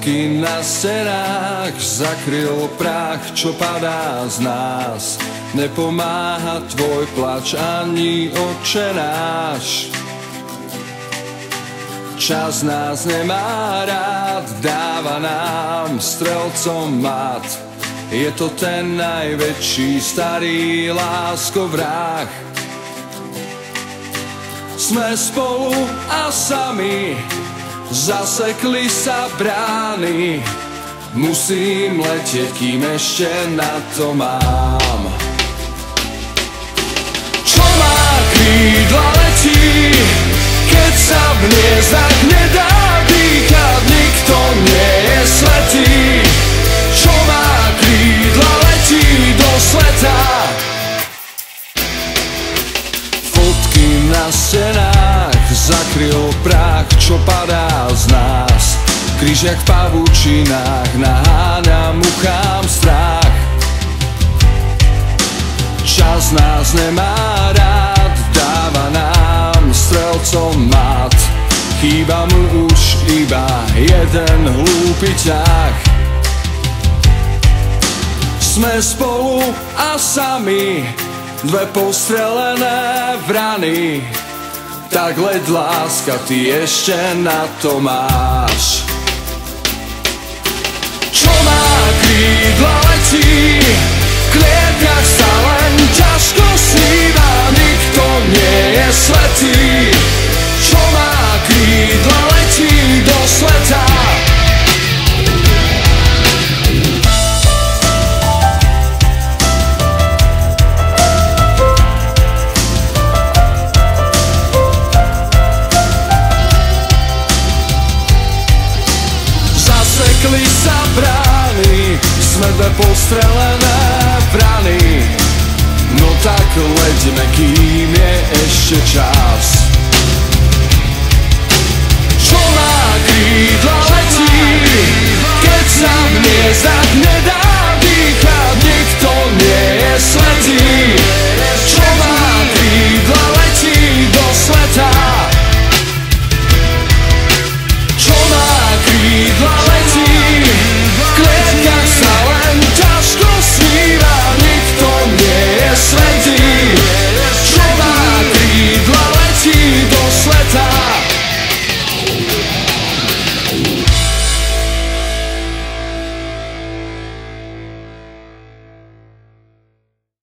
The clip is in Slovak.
Fotky na stenách zakryl prach, čo padá z nás. Nepomáha tvoj plač ani Otče náš. Čas nás nemá rád, dáva nám strelcom mat. Je to ten najväčší starý láskovrah. Sme spolu a sami, zasekli sa brány. Musím letieť, kým ešte na to mám. Čo má krídla, letí, keď sa v hniezdach nedá dýchať. Nikto nie je svätý. Čo má krídla, letí do sveta. Fotky na stenách zakryl prach, čo padá z nás. Kríž jak v pavučinách naháňa muchám strach. Čas nás nemá rád, dáva nám strelcom mat. Chýba mu už iba jeden hlúpy ťah. Sme spolu a sami, dve postrelené vrany. Tak leď, láska, ty ešte na to máš. Čo má krídla,